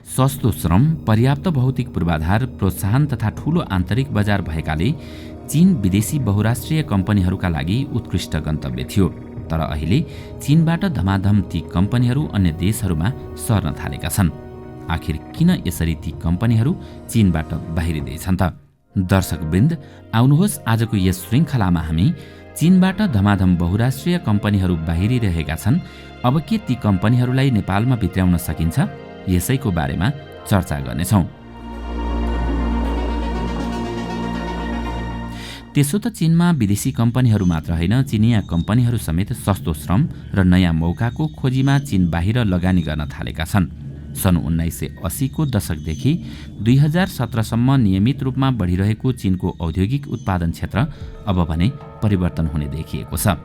सस्तो श्रम, पर्याप्त भौतिक पूर्वाधार, प्रोत्साहन तथा ठूलो आन्तरिक बजार भएकाले चीन विदेशी बहुराष्ट्रिय कम्पनीहरूका लागि उत्कृष्ट गन्तव्य थियो। तर अहिले चीनबाट धमाधम ती कम्पनीहरू अन्य देशहरूमा सर्न थालेका छन्। आखिर किन यसरी ती कम्पनीहरू चीनबाट बाहिरिँदैछन् त? दर्शकवृन्द, आउनुहोस् आजको यस श्रृङ्खलामा हामी चीनबाट धमाधम बहुराष्ट्रिय कम्पनीहरू बाहिरिरहेका छन्, अब के ती कम्पनीहरूलाई नेपालमा भित्र्याउन सकिन्छ, यसैको बारेमा चर्चा गर्नेछौँ। त्यसो त चीनमा विदेशी कम्पनीहरू मात्र होइन, चिनिया कम्पनीहरू समेत सस्तो श्रम र नयाँ मौकाको खोजीमा चीन बाहिर लगानी गर्न थालेका छन्। सन् 1980 को दशकदेखि 2017सम्म नियमित रूपमा बढिरहेको चीनको औद्योगिक उत्पादन क्षेत्र अब भने परिवर्तन हुने देखिएको छ।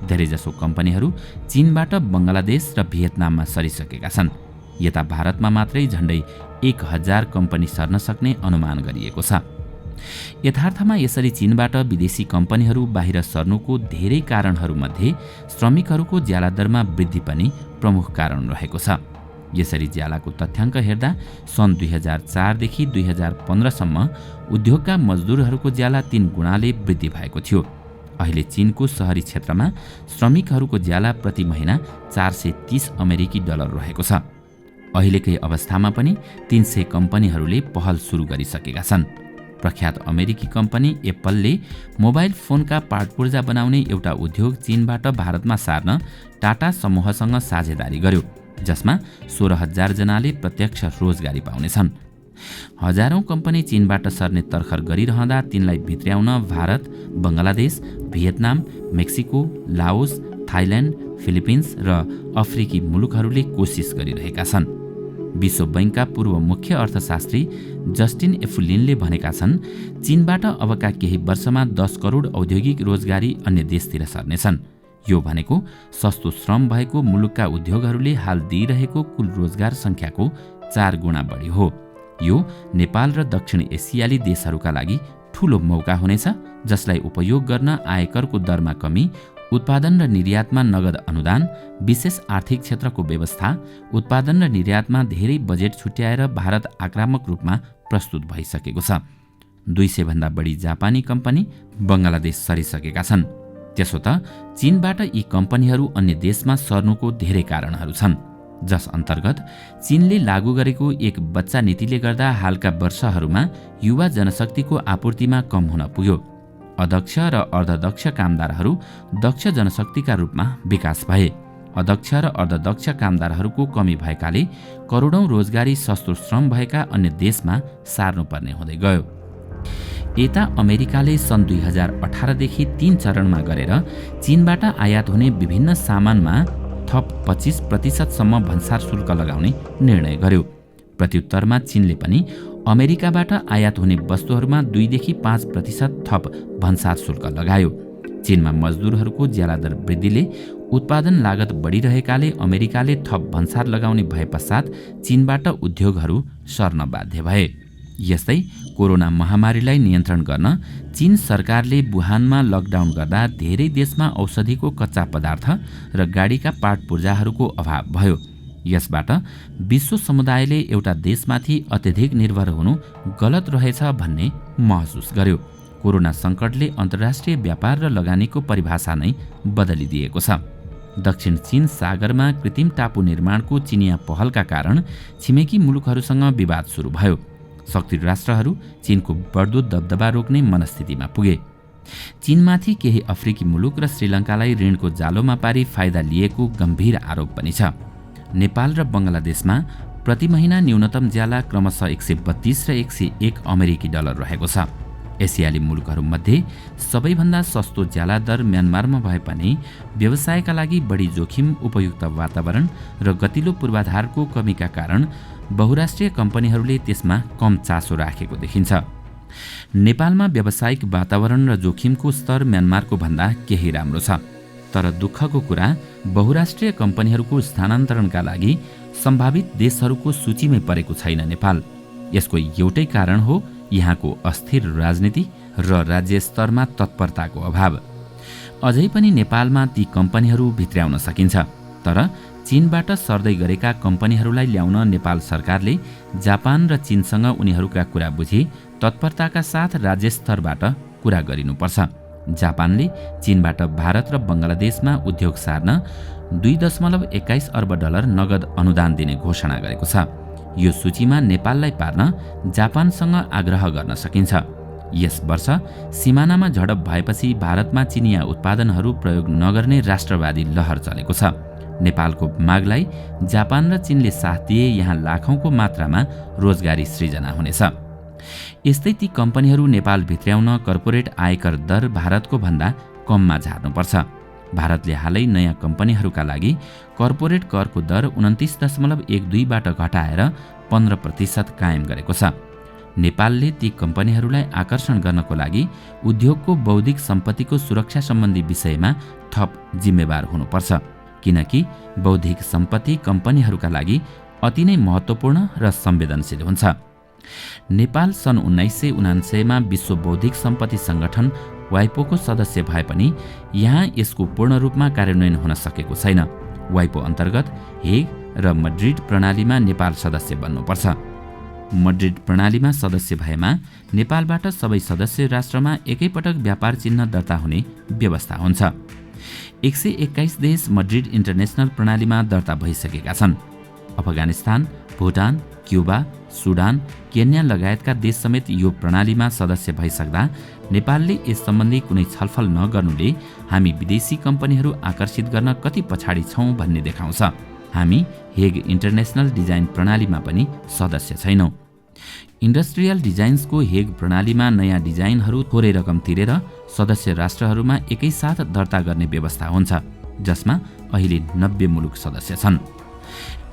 धेरैजसो कम्पनीहरू चीनबाट बङ्गलादेश र भियतनाममा सरिसकेका छन्। यता भारतमा मात्रै झण्डै 1000 कम्पनी सर्न सक्ने अनुमान गरिएको छ। यथार्थमा यसरी चीनबाट विदेशी कम्पनीहरू बाहिर सर्नुको धेरै कारणहरूमध्ये श्रमिकहरूको ज्याला दरमा वृद्धि पनि प्रमुख कारण रहेको छ। यसरी ज्यालाको तथ्याङ्क हेर्दा सन् 2004 देखि 2015सम्म उद्योगका मजदुरहरूको ज्याला 3 गुणाले वृद्धि भएको थियो। अहिले चीनको शहरी क्षेत्रमा श्रमिकहरूको ज्याला प्रति महिना 430 अमेरिकी डलर रहेको छ। अहिलेकै अवस्थामा पनि 300 कम्पनीहरूले पहल सुरु गरिसकेका छन्। प्रख्यात अमेरिकी कम्पनी एप्पलले मोबाइल फोनका पार्टपुर्जा बनाउने एउटा उद्योग चीनबाट भारतमा सार्न टाटा समूहसँग साझेदारी गर्यो, जसमा 16,000 जनाले प्रत्यक्ष रोजगारी पाउनेछन्। हजारौं कम्पनी चीनबाट सर्ने तर्खर गरिरहँदा तिनलाई भित्र्याउन Bharat, Bangladesh, Vietnam, Mexico, Laos, Thailand, Philippines र अफ्रिकी मुलुकहरूले कोसिस गरिरहेका छन्। विश्व बैंकका पूर्व मुख्य अर्थशास्त्री जस्टिन एफुलिनले भनेका छन्, चीनबाट अबका केही वर्षमा 10 करोड औद्योगिक रोजगारी अन्य देशतिर सर्नेछन्। यो भनेको सस्तो श्रम भएको मुलुकका उद्योगहरूले हाल दिइरहेको कुल रोजगार संख्याको 4 गुणा बढी हो। यो नेपाल र दक्षिण एसियाली देशहरूका लागि ठूलो मौका हुनेछ, जसलाई उपयोग गर्न आयकरको दरमा कमी, उत्पादन र निर्यातमा नगद अनुदान, विशेष आर्थिक क्षेत्रको व्यवस्था, उत्पादन र निर्यातमा धेरै बजेट छुट्याएर भारत आक्रामक रूपमा प्रस्तुत भइसकेको छ। 200 भन्दा बढी जापानी कम्पनी बङ्गलादेश सरिसकेका छन्। त्यसो त चीनबाट यी कम्पनीहरू अन्य देशमा सर्नुको धेरै कारणहरू छन्, जस अन्तर्गत चीनले लागू गरेको एक बच्चा नीतिले गर्दा हालका वर्षहरूमा युवा जनशक्तिको आपूर्तिमा कम हुन पुग्यो। अदक्ष र अर्धदक्ष कामदारहरू दक्ष जनशक्तिका रूपमा विकास भए। अदक्ष र अर्धदक्ष कामदारहरूको कमी भएकाले करोडौं रोजगारी सस्तो श्रम भएका अन्य देशमा सार्नुपर्ने हुँदै गयो। यता अमेरिकाले सन् 2018 देखि 3 चरणमा गरेर चीनबाट आयात हुने विभिन्न सामानमा थप 25% सम्म भन्सार शुल्क लगाउने निर्णय गर्यो। प्रत्युत्तरमा चीनले पनि अमेरिकाबाट आयात हुने वस्तुहरूमा 2 देखि 5% थप भन्सार शुल्क लगायो। चीनमा मजदुरहरूको ज्याला दर वृद्धिले उत्पादन लागत बढिरहेकाले अमेरिकाले थप भन्सार लगाउने भए पश्चात चीनबाट उद्योगहरू सर्न बाध्य भए। यस्तै कोरोना महामारीलाई नियन्त्रण गर्न चीन सरकारले वुहानमा लकडाउन गर्दा धेरै देशमा औषधिको कच्चा पदार्थ र गाडीका पार्ट पूर्जाहरूको अभाव भयो। यसबाट विश्व समुदायले एउटा देशमाथि अत्यधिक निर्भर हुनु गलत रहेछ भन्ने महसुस गर्यो। कोरोना सङ्कटले अन्तर्राष्ट्रिय व्यापार र लगानीको परिभाषा नै बदलिदिएको छ। दक्षिण चीन सागरमा कृत्रिम टापु निर्माणको चिनिया पहलका कारण छिमेकी मुलुकहरूसँग विवाद सुरु भयो। शक्ति राष्ट्रहरू चीनको बढ्दो दबदबा रोक्ने मनस्थितिमा पुगे। चीनमाथि केही अफ्रिकी मुलुक र श्रीलङ्कालाई ऋणको जालोमा पारी फाइदा लिएको गम्भीर आरोप पनि छ। नेपाल र बङ्गलादेशमा प्रति महिना न्यूनतम ज्याला क्रमशः 132 र 101 अमेरिकी डलर रहेको छ। एसियाली मुलुकहरूमध्ये सबैभन्दा सस्तो ज्याला दर म्यानमारमा भए पनि व्यवसायका लागि बढी जोखिम, उपयुक्त वातावरण र गतिलो पूर्वाधारको कमीका कारण बहुराष्ट्रिय कम्पनीहरूले त्यसमा कम चासो राखेको देखिन्छ। नेपालमा व्यावसायिक वातावरण र जोखिमको स्तर म्यानमारको भन्दा केही राम्रो छ। तर दुःखको कुरा, बहुराष्ट्रिय कम्पनीहरूको स्थानान्तरणका लागि सम्भावित देशहरूको सूचीमै परेको छैन नेपाल। यसको एउटै कारण हो यहाँको अस्थिर राजनीति र राज्य स्तरमा तत्परताको अभाव। अझै पनि नेपालमा ती कम्पनीहरू भित्र्याउन सकिन्छ, तर चीनबाट सर्दै गरेका कम्पनीहरूलाई ल्याउन नेपाल सरकारले जापान र चीनसँग उनीहरूका कुरा बुझी तत्परताका साथ राज्य स्तरबाट कुरा गरिनुपर्छ। जापानले चीनबाट भारत र बङ्गलादेशमा उद्योग सार्न $2.21 अर्ब नगद अनुदान दिने घोषणा गरेको छ। यो सूचीमा नेपाललाई पार्न जापानसँग आग्रह गर्न सकिन्छ। यस वर्ष सिमानामा झडप भएपछि भारतमा चिनिया उत्पादनहरू प्रयोग नगर्ने राष्ट्रवादी लहर चलेको छ। नेपालको मागलाई जापान र चीनले साथ दिए यहाँ लाखौंको मात्रामा रोजगारी सृजना हुनेछ। यस्तै ती कम्पनीहरू नेपाल भित्र्याउन कर्पोरेट आयकर दर भारतको भन्दा कममा झार्नुपर्छ। भारतले हालै नयाँ कम्पनीहरूका लागि कर्पोरेट करको दर 29.12बाट घटाएर 15% कायम गरेको छ। नेपालले ती कम्पनीहरूलाई आकर्षण गर्नको लागि उद्योगको बौद्धिक सम्पत्तिको सुरक्षा सम्बन्धी विषयमा थप जिम्मेवार हुनुपर्छ, किनकि बौद्धिक सम्पत्ति कम्पनीहरूका लागि अति नै महत्त्वपूर्ण र संवेदनशील हुन्छ। नेपाल सन् 1999मा विश्व बौद्धिक सम्पत्ति संगठन वाइपोको सदस्य भए पनि यहाँ यसको पूर्ण रूपमा कार्यान्वयन हुन सकेको छैन। वाइपो अन्तर्गत हेग र मड्रिड प्रणालीमा नेपाल सदस्य बन्नुपर्छ। मड्रिड प्रणालीमा सदस्य भएमा नेपालबाट सबै सदस्य राष्ट्रमा एकैपटक व्यापार चिन्ह दर्ता हुने व्यवस्था हुन्छ। 121 देश मड्रिड इन्टरनेसनल प्रणालीमा दर्ता भइसकेका छन्। Afghanistan, Bhutan, Cuba, Sudan, Kenya लगायतका देश समेत यो प्रणालीमा सदस्य भइसक्दा नेपालले यस सम्बन्धी कुनै छलफल नगर्नुले हामी विदेशी कम्पनीहरू आकर्षित गर्न कति पछाडि छौं भन्ने देखाउँछ। हामी हेग इन्टरनेसनल डिजाइन प्रणालीमा पनि सदस्य छैनौं। इन्डस्ट्रियल डिजाइन्सको हेग प्रणालीमा नयाँ डिजाइनहरू थोरै रकम तिरेर सदस्य राष्ट्रहरूमा एकैसाथ दर्ता गर्ने व्यवस्था हुन्छ, जसमा अहिले 90 मुलुक सदस्य छन्।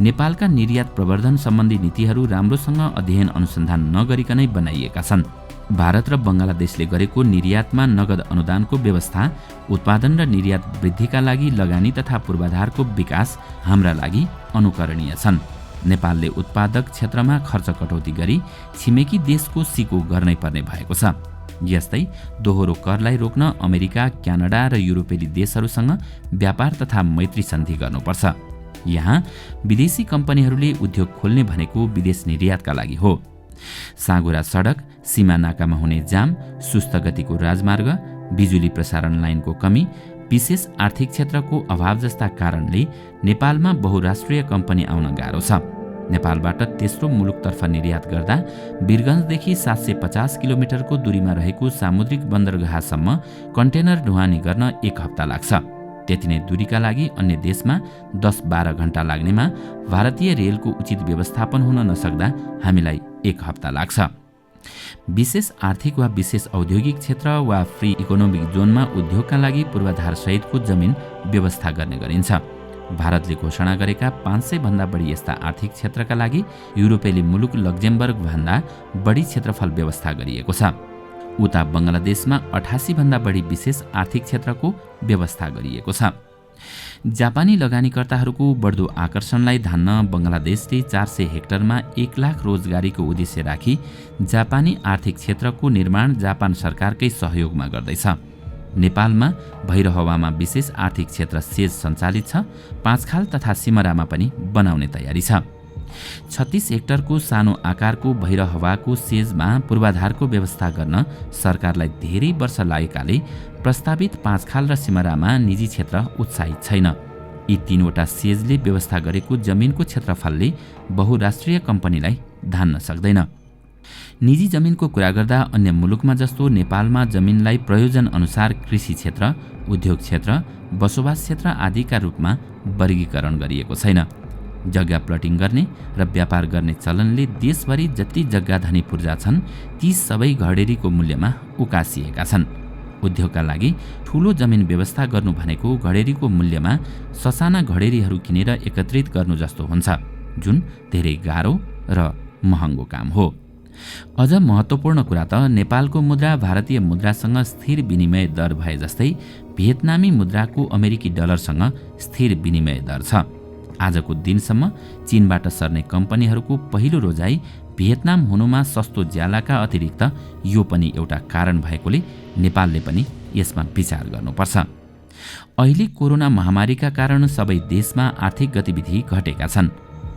नेपालका निर्यात प्रवर्धन सम्बन्धी नीतिहरू राम्रोसँग अध्ययन अनुसन्धान नगरिकनै बनाइएका छन्। भारत र बङ्गलादेशले गरेको निर्यातमा नगद अनुदानको व्यवस्था उत्पादन र निर्यात वृद्धिका लागि लगानी तथा पूर्वाधारको विकास हाम्रा लागि अनुकरणीय छन्। नेपालले उत्पादक क्षेत्रमा खर्च कटौती गरी छिमेकी देशको सिको गर्नै पर्ने भएको छ। यस्तै दोहोरो करलाई रोक्न अमेरिका, क्यानाडा र युरोपेली देशहरूसँग व्यापार तथा मैत्री सन्धि गर्नुपर्छ। यहाँ विदेशी कम्पनीहरूले उद्योग खोल्ने भनेको विदेश निर्यातका लागि हो। साँगुरा सडक, सीमा नाकामा हुने जाम, सुस्त गतिको राजमार्ग, बिजुली प्रसारण लाइनको कमी, विशेष आर्थिक क्षेत्रको अभाव जस्ता कारणले नेपालमा बहुराष्ट्रिय कम्पनी आउन गाह्रो छ। नेपालबाट तेस्रो मुलुकतर्फ निर्यात गर्दा वीरगञ्जदेखि 750 किलोमिटरको दूरीमा रहेको सामुद्रिक बन्दरगाहसम्म कन्टेनर ढुवानी गर्न 1 हप्ता लाग्छ। त्यति नै दूरीका लागि अन्य देशमा 10-12 घण्टा लाग्नेमा भारतीय रेलको उचित व्यवस्थापन हुन नसक्दा हामीलाई 1 हप्ता लाग्छ। विशेष आर्थिक वा विशेष औद्योगिक क्षेत्र वा फ्री इकोनोमिक जोनमा उद्योगका लागि पूर्वाधार सहितको जमिन व्यवस्था गर्ने गरिन्छ। भारतले घोषणा गरेका 500 भन्दा बढी यस्ता आर्थिक क्षेत्रका लागि युरोपेली मुलुक लक्जेमबर्ग भन्दा बढी क्षेत्रफल व्यवस्था गरिएको छ। उता बङ्गलादेशमा 88 भन्दा बढी विशेष आर्थिक क्षेत्रको व्यवस्था गरिएको छ। जापानी लगानीकर्ताहरूको बढ्दो आकर्षणलाई धान्न बङ्गलादेशले 400 हेक्टरमा 1 लाख रोजगारीको उद्देश्य राखी जापानी आर्थिक क्षेत्रको निर्माण जापान सरकारकै सहयोगमा गर्दैछ। नेपालमा भैरहवामा विशेष आर्थिक क्षेत्र सेज सञ्चालित छ। 5 खाल तथा सिमरामा पनि बनाउने तयारी छ। 36 हेक्टरको सानो आकारको भैरहवाको सेजमा पूर्वाधारको व्यवस्था गर्न सरकारलाई धेरै वर्ष लागेकाले प्रस्तावित 5 खाल र सिमरामा निजी क्षेत्र उत्साहित छैन। यी 3वटा सेजले व्यवस्था गरेको जमिनको क्षेत्रफलले बहुराष्ट्रिय कम्पनीलाई धान्न सक्दैन। निजी जमिनको कुरा गर्दा अन्य मुलुकमा जस्तो नेपालमा जमिनलाई प्रयोजन अनुसार कृषि क्षेत्र, उद्योग क्षेत्र, बसोबास क्षेत्र आदिका रूपमा वर्गीकरण गरिएको छैन। जग्गा प्लटिङ गर्ने र व्यापार गर्ने चलनले देशभरि जति जग्गा धनी पूर्जा छन् ती सबै घडेरीको मूल्यमा उकासिएका छन्। उद्योगका लागि ठूलो जमिन व्यवस्था गर्नु भनेको घडेरीको मूल्यमा ससाना घडेरीहरू किनेर एकत्रित गर्नु जस्तो हुन्छ, जुन धेरै गाह्रो र महँगो काम हो। अझ महत्त्वपूर्ण कुरा त नेपालको मुद्रा भारतीय मुद्रासँग स्थिर विनिमय दर भए जस्तै भियतनामी मुद्राको अमेरिकी डलरसँग स्थिर विनिमय दर छ। आजको दिनसम्म चीनबाट सर्ने कम्पनीहरूको पहिलो रोजाई भियतनाम हुनुमा सस्तो ज्यालाका अतिरिक्त यो पनि एउटा कारण भएकोले नेपालले पनि यसमा विचार गर्नुपर्छ। अहिले कोरोना महामारीका कारण सबै देशमा आर्थिक गतिविधि घटेका छन्,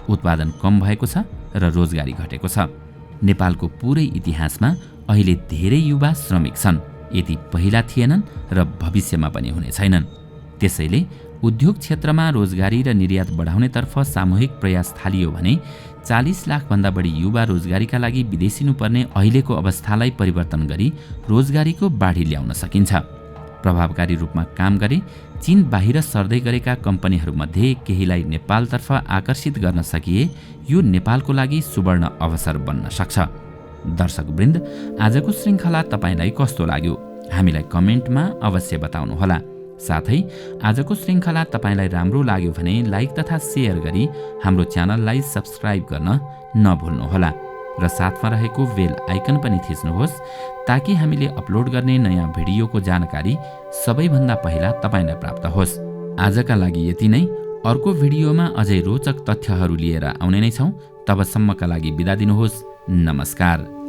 उत्पादन कम भएको छ र रोजगारी घटेको छ। नेपालको पूरै इतिहासमा अहिले धेरै युवा श्रमिक छन्, यति पहिला थिएनन् र भविष्यमा पनि हुने छैनन्। त्यसैले उद्योग क्षेत्रमा रोजगारी र निर्यात बढाउनेतर्फ सामूहिक प्रयास थालियो भने 40 लाखभन्दा बढी युवा रोजगारीका लागि विदेशिनुपर्ने अहिलेको अवस्थालाई परिवर्तन गरी रोजगारीको बाढी ल्याउन सकिन्छ। प्रभावकारी रूपमा काम गरे चीन बाहिर सर्दै गरेका कम्पनीहरूमध्ये केहीलाई नेपालतर्फ आकर्षित गर्न सकिए यो नेपालको लागि सुवर्ण अवसर बन्न सक्छ। दर्शकवृन्द, आजको श्रृङ्खला तपाईलाई कस्तो लाग्यो? हामीलाई कमेन्टमा अवश्य बताउनुहोला। साथै आजको श्रृङ्खला तपाईलाई राम्रो लाग्यो भने लाइक तथा सेयर गरी हाम्रो च्यानललाई सब्स्क्राइब गर्न नभुल्नुहोला र साथमा रहेको बेल आइकन पनि थिच्नुहोस् ताकि हामीले अपलोड गर्ने नयाँ भिडियोको जानकारी सबैभन्दा पहिला तपाईलाई प्राप्त होस्। आजका लागि यति नै। अर्को भिडियोमा अझै रोचक तथ्यहरू लिएर आउने नै छौँ। तबसम्मका लागि बिदा दिनुहोस्। नमस्कार।